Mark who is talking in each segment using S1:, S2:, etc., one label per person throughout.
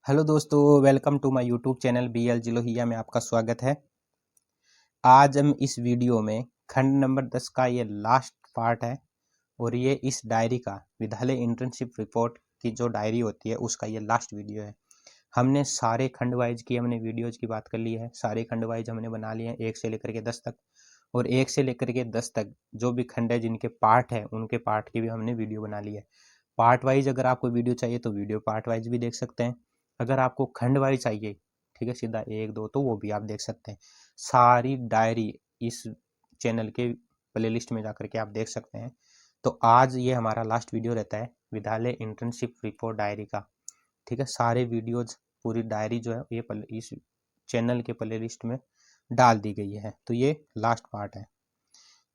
S1: Hello दोस्तों, welcome to my YouTube channel BL जिलोहिया में आपका स्वागत है। आज हम इस वीडियो में खंड नंबर 10 का ये लास्ट पार्ट है और ये इस डायरी का विद्यालय इंटर्नशिप रिपोर्ट की जो डायरी होती है उसका ये लास्ट वीडियो है। हमने सारे खंड वाइज की हमने वीडियोज की बात कर ली है, सारे खंड वाइज हमने बना लिए हैं 1 से लेकर के 10 तक, और 1 से लेकर के 10 तक जो भी खंड है जिनके पार्ट है उनके पार्ट की भी हमने वीडियो बना ली है। पार्ट वाइज अगर आपको वीडियो चाहिए तो वीडियो पार्ट वाइज भी देख सकते हैं, अगर आपको खंड वाइज चाहिए ठीक है सीधा 1 2 तो वो भी आप देख सकते हैं। सारी डायरी इस चैनल के प्लेलिस्ट में जाकर के आप देख सकते हैं। तो आज ये हमारा लास्ट वीडियो रहता है विद्यालय इंटर्नशिप रिपोर्ट डायरी का, ठीक है। सारे वीडियोज पूरी डायरी जो है ये इस चैनल के प्लेलिस्ट में डाल दी गई है। तो ये लास्ट पार्ट है।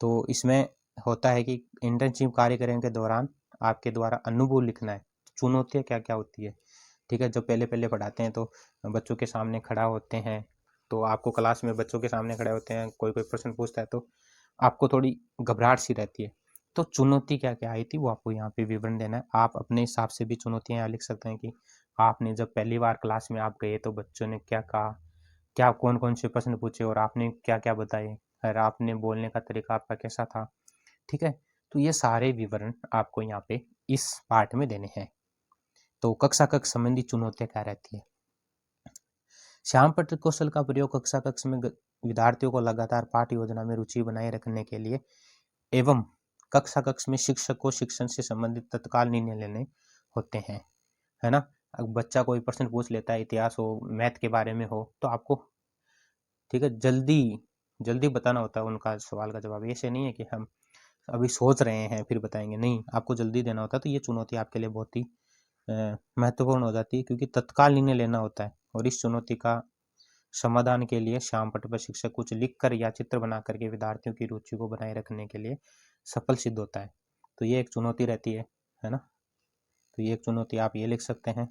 S1: तो इसमें होता है कि इंटर्नशिप कार्यक्रम के दौरान आपके द्वारा अनुभव लिखना है, चुनौतियाँ क्या क्या होती है, ठीक है। जो पहले पहले पढ़ाते हैं तो बच्चों के सामने खड़ा होते हैं, तो आपको क्लास में बच्चों के सामने खड़े होते हैं, कोई कोई प्रश्न पूछता है तो आपको थोड़ी घबराहट सी रहती है। तो चुनौती क्या क्या आई थी वो आपको यहाँ पे विवरण देना है। आप अपने हिसाब से भी चुनौतियाँ यहाँ लिख सकते हैं कि आपने जब पहली बार क्लास में आप गए तो बच्चों ने क्या कहा, क्या कौन कौन से प्रश्न पूछे और आपने क्या क्या बताए, और आपने बोलने का तरीका आपका कैसा था, ठीक है। तो ये सारे विवरण आपको यहाँ पे इस पार्ट में देने हैं। तो कक्षा कक्ष संबंधी चुनौतियाँ क्या रहती है। श्याम पट्ट कौशल का प्रयोग कक्षा कक्ष में विद्यार्थियों को लगातार पाठ योजना में रुचि बनाए रखने के लिए एवं कक्षा कक्ष में शिक्षक को शिक्षण से संबंधित तत्काल निर्णय लेने होते हैं, है ना। अब बच्चा कोई प्रश्न पूछ लेता है, इतिहास हो, मैथ के बारे में हो, तो आपको ठीक है जल्दी जल्दी बताना होता है उनका सवाल का जवाब। ऐसे नहीं है कि हम अभी सोच रहे हैं फिर बताएंगे, नहीं, आपको जल्दी देना होता है। तो ये चुनौती आपके लिए बहुत ही महत्वपूर्ण हो जाती है, क्योंकि तत्काल निर्णय लेना होता है। और इस चुनौती का समाधान के लिए श्याम पट्ट पर शिक्षक कुछ लिख कर या चित्र बना करके विद्यार्थियों की रुचि को बनाए रखने के लिए सफल सिद्ध होता है। तो ये एक चुनौती रहती है ना। तो ये एक चुनौती आप ये लिख सकते हैं।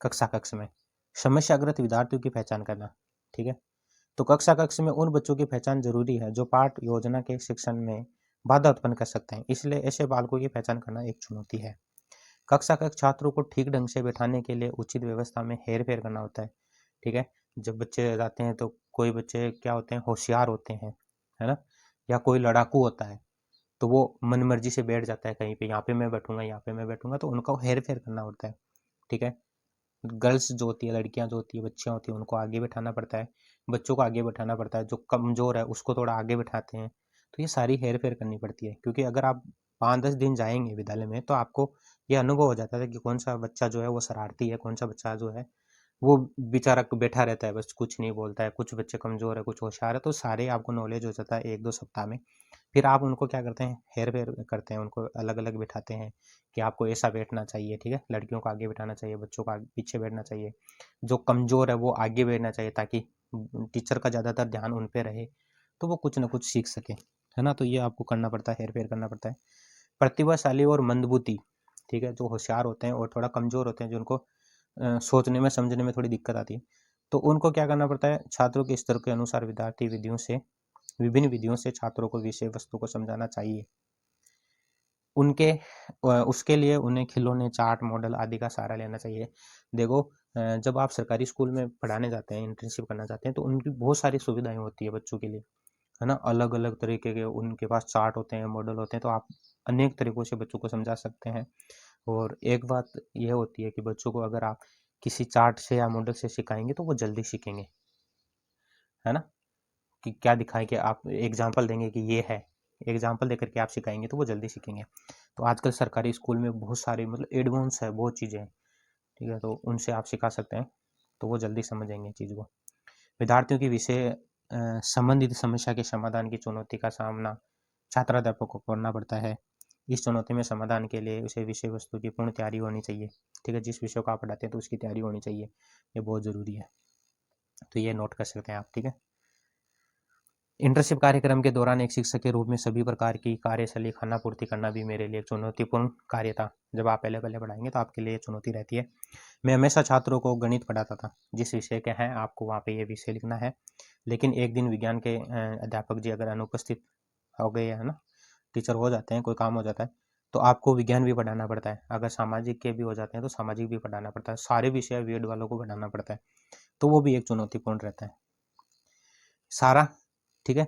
S1: कक्षा कक्ष में समस्याग्रस्त विद्यार्थियों की पहचान करना, ठीक है। तो कक्षा कक्ष में उन बच्चों की पहचान जरूरी है जो पाठ योजना के शिक्षण में बाधा उत्पन्न कर सकते हैं, इसलिए ऐसे बालकों की पहचान करना एक चुनौती है। कक्षा कक्ष छात्रों को ठीक ढंग से बैठाने के लिए उचित व्यवस्था में हेर फेर करना होता है, ठीक है। जब बच्चे जाते हैं तो कोई बच्चे क्या होते हैं, होशियार होते हैं, है ना, या कोई लड़ाकू होता है, तो वो मन मर्जी से बैठ जाता है कहीं पे, यहाँ पे मैं बैठूंगा, यहाँ पे मैं बैठूंगा, तो उनका हेर फेर करना होता है, ठीक है। गर्ल्स जो होती है, लड़कियां जो होती है, बच्चियां होती है, उनको आगे बैठाना पड़ता है, बच्चों को आगे बैठाना पड़ता है, जो कमजोर है उसको थोड़ा आगे बैठाते हैं। तो ये सारी हेर फेर करनी पड़ती है, क्योंकि अगर आप 5-10 दिन जाएंगे विद्यालय में तो आपको ये अनुभव हो जाता है कि कौन सा बच्चा जो है वो शरारती है, कौन सा बच्चा जो है वो बेचारा बैठा रहता है, बस कुछ नहीं बोलता है, कुछ बच्चे कमजोर है, कुछ होशियार है। तो सारे आपको नॉलेज हो जाता है 1-2 सप्ताह में। फिर आप उनको क्या करते हैं, हेर फेर करते हैं, उनको अलग अलग बिठाते हैं कि आपको ऐसा बैठना चाहिए, ठीक है। लड़कियों को आगे बैठाना चाहिए, बच्चों को पीछे बैठना चाहिए, जो कमजोर है वो आगे बैठना चाहिए, ताकि टीचर का ज़्यादातर ध्यान उन पे रहे, तो वो कुछ ना कुछ सीख सके, है ना। तो ये आपको करना पड़ता है, हेर फेर करना पड़ता है। प्रतिभाशाली और मंदबुद्धि, ठीक है, जो होशियार होते हैं और थोड़ा कमजोर होते हैं, जो उनको सोचने में समझने में थोड़ी दिक्कत आती है, तो उनको क्या करना पड़ता है, छात्रों के स्तर के अनुसार विद्यार्थी विभिन्न विधियों से छात्रों को विषय वस्तु को समझाना चाहिए। उनके उसके लिए उन्हें खिलौने, चार्ट, मॉडल आदि का सहारा लेना चाहिए। देखो, जब आप सरकारी स्कूल में पढ़ाने जाते हैं, इंटर्नशिप करना चाहते हैं, तो उनकी बहुत सारी सुविधाएं होती है बच्चों के लिए, है ना। अलग अलग तरीके के उनके पास चार्ट होते हैं, मॉडल होते हैं, तो आप अनेक तरीकों से बच्चों को समझा सकते हैं। और एक बात यह होती है कि बच्चों को अगर आप किसी चार्ट से या मॉडल से सिखाएंगे तो वो जल्दी सीखेंगे, है ना। कि क्या दिखाएं कि आप एग्जाम्पल देंगे कि ये है, एग्जाम्पल देकर के आप सिखाएंगे तो वो जल्दी सीखेंगे। तो आजकल सरकारी स्कूल में बहुत सारे मतलब एडवांस है, बहुत चीज़ें हैं, ठीक है, तो उनसे आप सिखा सकते हैं, तो वो जल्दी समझेंगे चीज़ को। विद्यार्थियों की विषय संबंधित समस्या के समाधान की चुनौती का सामना छात्राध्यापक को करना पड़ता है। इस चुनौती में समाधान के लिए उसे विषय वस्तु की पूर्ण तैयारी होनी चाहिए, ठीक है। जिस विषय को आप पढ़ाते हैं तो उसकी तैयारी होनी चाहिए, ये बहुत ज़रूरी है। तो ये नोट कर सकते हैं आप, ठीक है। इंटर्नशिप कार्यक्रम के दौरान एक शिक्षक के रूप में सभी प्रकार की कार्यशैली खाना पूर्ति करना भी मेरे लिए एक चुनौतीपूर्ण कार्य था। जब आप पहले पहले पढ़ाएंगे तो आपके लिए चुनौती रहती है। मैं हमेशा छात्रों को गणित पढ़ाता था, जिस विषय के हैं आपको वहाँ पे ये विषय लिखना है। लेकिन एक दिन विज्ञान के अध्यापक जी अगर अनुपस्थित हो गए, है ना, टीचर हो जाते हैं, कोई काम हो जाता है, तो आपको विज्ञान भी पढ़ाना पड़ता है, अगर सामाजिक के भी हो जाते हैं तो सामाजिक भी पढ़ाना पड़ता है, सारे विषय वेद वालों को पढ़ाना पड़ता है, तो वो भी एक चुनौतीपूर्ण रहता है सारा। ठीक है,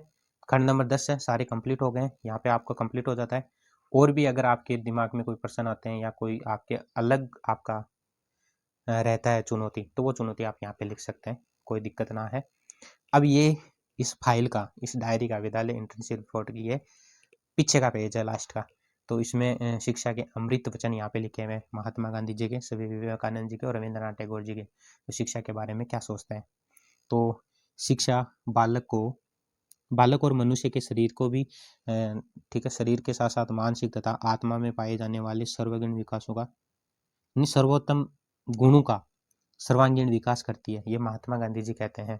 S1: खंड नंबर 10 है, सारे कंप्लीट हो गए हैं, यहाँ पे आपका कंप्लीट हो जाता है। और भी अगर आपके दिमाग में कोई प्रश्न आते हैं या कोई आपके अलग आपका रहता है चुनौती, तो वो चुनौती आप यहाँ पे लिख सकते हैं, कोई दिक्कत ना है। अब ये इस फाइल का, इस डायरी का, विद्यालय इंटर्नशिप रिपोर्ट की ये पीछे का पेज है लास्ट का। तो इसमें शिक्षा के अमृत वचन यहाँ पे लिखे हुए हैं, महात्मा गांधी जी के, स्वामी विवेकानंद जी के और रविंद्रनाथ टैगोर जी के, तो शिक्षा के बारे में क्या सोचते हैं। तो शिक्षा बालक और मनुष्य के शरीर को भी ठीक है, शरीर के साथ साथ मानसिक तथा आत्मा में पाए जाने वाले सर्वगुण विकासों का, सर्वोत्तम गुणों का सर्वांगीण विकास करती है, ये महात्मा गांधी जी कहते हैं।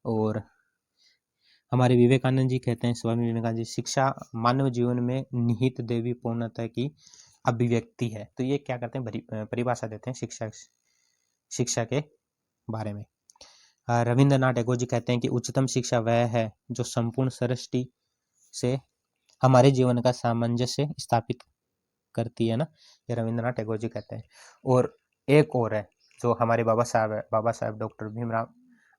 S1: और हमारे विवेकानंद जी कहते हैं, स्वामी विवेकानंद जी, शिक्षा मानव जीवन में निहित देवी पूर्णता की अभिव्यक्ति है। तो ये क्या करते हैं, परिभाषा देते हैं शिक्षा के बारे में। रविंद्रनाथ टैगोर जी कहते हैं कि उच्चतम शिक्षा वह है जो संपूर्ण सृष्टि से हमारे जीवन का सामंजस्य स्थापित करती है ना, ये रविंद्रनाथ टैगोर जी कहते हैं। और एक और है जो हमारे बाबा साहब डॉक्टर भीमराव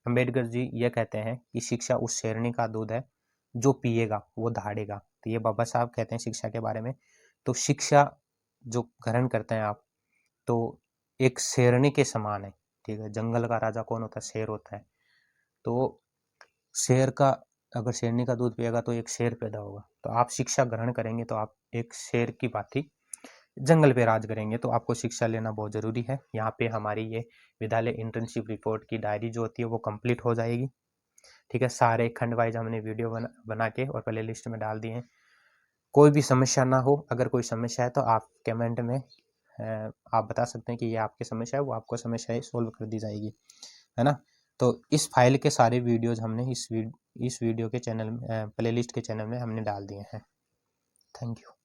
S1: अंबेडकर जी ये कहते हैं कि शिक्षा उस शेरनी का दूध है जो पिएगा वो दहाड़ेगा। तो ये बाबा साहब कहते हैं शिक्षा के बारे में। तो शिक्षा जो ग्रहण करते हैं आप, तो एक शेरनी के समान है। ठीक है, जंगल का राजा कौन होता है, शेर होता है। तो शेर का, अगर शेरनी का दूध पिएगा तो एक शेर पैदा होगा। तो आप शिक्षा ग्रहण करेंगे तो आप एक शेर की भांति जंगल पे राज करेंगे। तो आपको शिक्षा लेना बहुत ज़रूरी है। यहाँ पे हमारी ये विद्यालय इंटर्नशिप रिपोर्ट की डायरी जो होती है वो कंप्लीट हो जाएगी। ठीक है, सारे खंड वाइज हमने वीडियो बना के और प्ले लिस्ट में डाल दिए हैं। कोई भी समस्या ना हो, अगर कोई समस्या है तो आप कमेंट में आप बता सकते हैं कि ये आपकी समस्या है, वो आपको समस्या सोल्व कर दी जाएगी, है ना। तो इस फाइल के सारे वीडियोज हमने इस वीडियो के चैनल में, प्ले लिस्ट के चैनल में हमने डाल दिए हैं। Thank you.